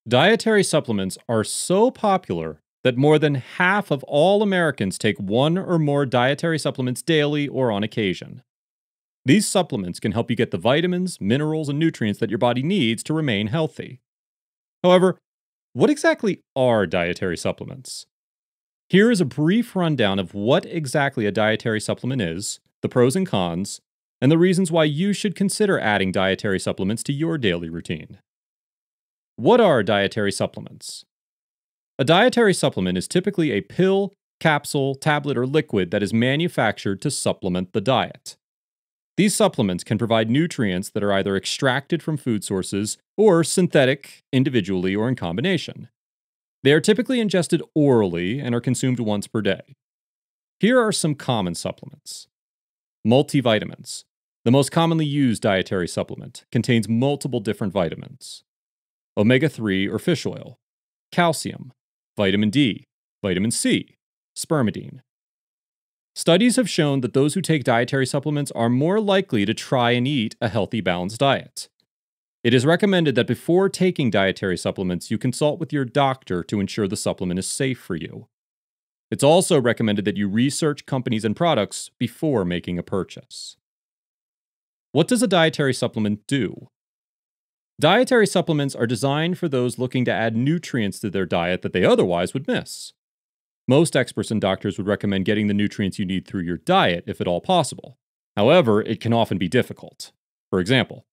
Dietary supplements are so popular that more than half of all Americans take one or more dietary supplements daily or on occasion. These supplements can help you get the vitamins, minerals, and nutrients that your body needs to remain healthy. However, what exactly are dietary supplements? Here is a brief rundown of what exactly a dietary supplement is, the pros and cons, and the reasons why you should consider adding dietary supplements to your daily routine. What are dietary supplements? A dietary supplement is typically a pill, capsule, tablet, or liquid that is manufactured to supplement the diet. These supplements can provide nutrients that are either extracted from food sources or synthetic, individually or in combination. They are typically ingested orally and are consumed once per day. Here are some common supplements. Multivitamins. The most commonly used dietary supplement contains multiple different vitamins. Omega-3 or fish oil, calcium, vitamin D, vitamin C, spermidine. Studies have shown that those who take dietary supplements are more likely to try and eat a healthy, balanced diet. It is recommended that before taking dietary supplements, you consult with your doctor to ensure the supplement is safe for you. It's also recommended that you research companies and products before making a purchase. What does a dietary supplement do? Dietary supplements are designed for those looking to add nutrients to their diet that they otherwise would miss. Most experts and doctors would recommend getting the nutrients you need through your diet if at all possible. However, it can often be difficult. For example,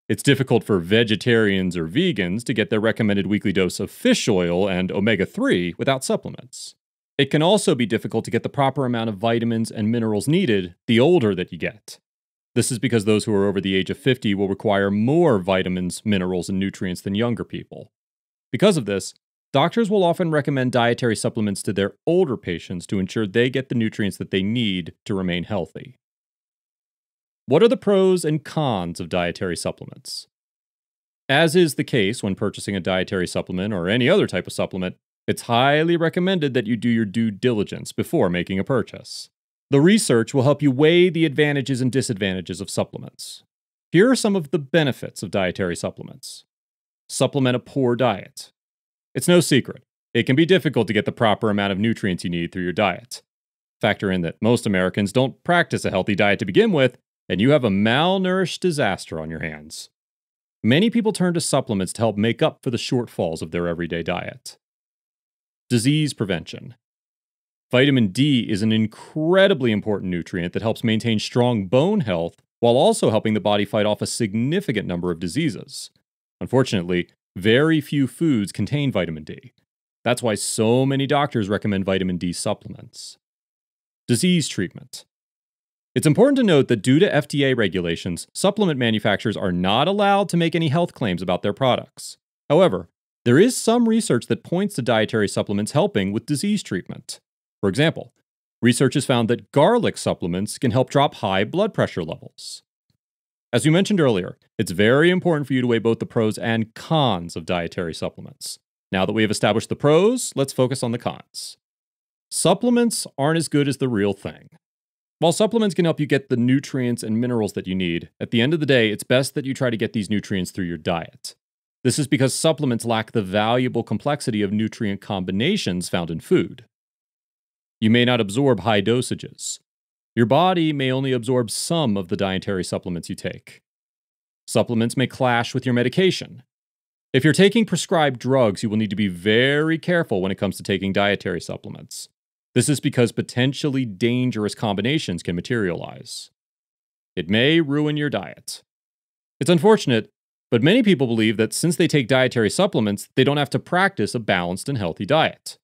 it's difficult for vegetarians or vegans to get their recommended weekly dose of fish oil and omega-3 without supplements. It can also be difficult to get the proper amount of vitamins and minerals needed the older that you get. This is because those who are over the age of 50 will require more vitamins, minerals, and nutrients than younger people. Because of this, doctors will often recommend dietary supplements to their older patients to ensure they get the nutrients that they need to remain healthy. What are the pros and cons of dietary supplements? As is the case when purchasing a dietary supplement or any other type of supplement, it's highly recommended that you do your due diligence before making a purchase. The research will help you weigh the advantages and disadvantages of supplements. Here are some of the benefits of dietary supplements. Supplement a poor diet. It's no secret, it can be difficult to get the proper amount of nutrients you need through your diet. Factor in that most Americans don't practice a healthy diet to begin with, and you have a malnourished disaster on your hands. Many people turn to supplements to help make up for the shortfalls of their everyday diet. Disease prevention. Vitamin D is an incredibly important nutrient that helps maintain strong bone health while also helping the body fight off a significant number of diseases. Unfortunately, very few foods contain vitamin D. That's why so many doctors recommend vitamin D supplements. Disease treatment. It's important to note that due to FDA regulations, supplement manufacturers are not allowed to make any health claims about their products. However, there is some research that points to dietary supplements helping with disease treatment. For example, research has found that garlic supplements can help drop high blood pressure levels. As we mentioned earlier, it's very important for you to weigh both the pros and cons of dietary supplements. Now that we have established the pros, let's focus on the cons. Supplements aren't as good as the real thing. While supplements can help you get the nutrients and minerals that you need, at the end of the day, it's best that you try to get these nutrients through your diet. This is because supplements lack the valuable complexity of nutrient combinations found in food. You may not absorb high dosages. Your body may only absorb some of the dietary supplements you take. Supplements may clash with your medication. If you're taking prescribed drugs, you will need to be very careful when it comes to taking dietary supplements. This is because potentially dangerous combinations can materialize. It may ruin your diet. It's unfortunate, but many people believe that since they take dietary supplements, they don't have to practice a balanced and healthy diet.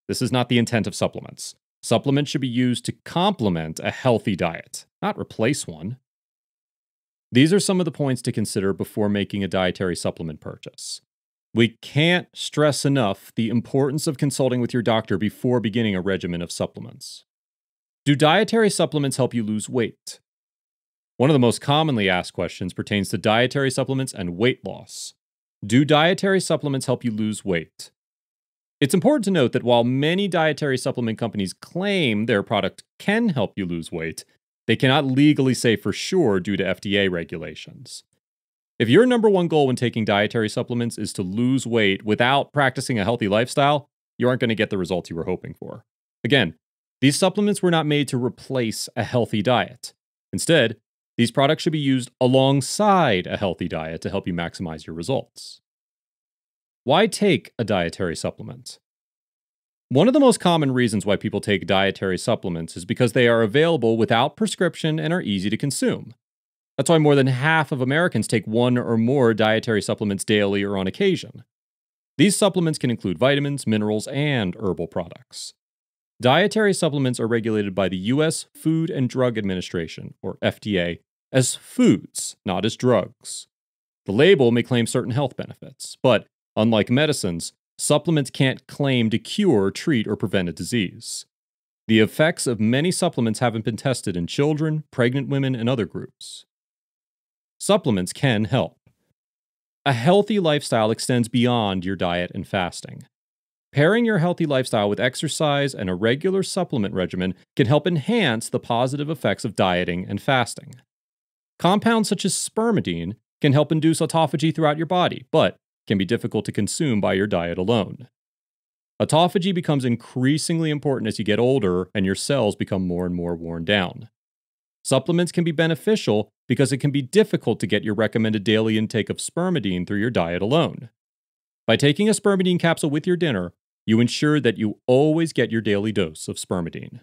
This is not the intent of supplements. Supplements should be used to complement a healthy diet, not replace one. These are some of the points to consider before making a dietary supplement purchase. We can't stress enough the importance of consulting with your doctor before beginning a regimen of supplements. Do dietary supplements help you lose weight? One of the most commonly asked questions pertains to dietary supplements and weight loss. Do dietary supplements help you lose weight? It's important to note that while many dietary supplement companies claim their product can help you lose weight, they cannot legally say for sure due to FDA regulations. If your number one goal when taking dietary supplements is to lose weight without practicing a healthy lifestyle, you aren't going to get the results you were hoping for. Again, these supplements were not made to replace a healthy diet. Instead, these products should be used alongside a healthy diet to help you maximize your results. Why take a dietary supplement? One of the most common reasons why people take dietary supplements is because they are available without prescription and are easy to consume. That's why more than half of Americans take one or more dietary supplements daily or on occasion. These supplements can include vitamins, minerals, and herbal products. Dietary supplements are regulated by the U.S. Food and Drug Administration, or FDA, as foods, not as drugs. The label may claim certain health benefits, but unlike medicines, supplements can't claim to cure, treat, or prevent a disease. The effects of many supplements haven't been tested in children, pregnant women, and other groups. Supplements can help. A healthy lifestyle extends beyond your diet and fasting. Pairing your healthy lifestyle with exercise and a regular supplement regimen can help enhance the positive effects of dieting and fasting. Compounds such as spermidine can help induce autophagy throughout your body, but can be difficult to consume by your diet alone. Autophagy becomes increasingly important as you get older and your cells become more and more worn down. Supplements can be beneficial because it can be difficult to get your recommended daily intake of spermidine through your diet alone. By taking a spermidine capsule with your dinner, you ensure that you always get your daily dose of spermidine.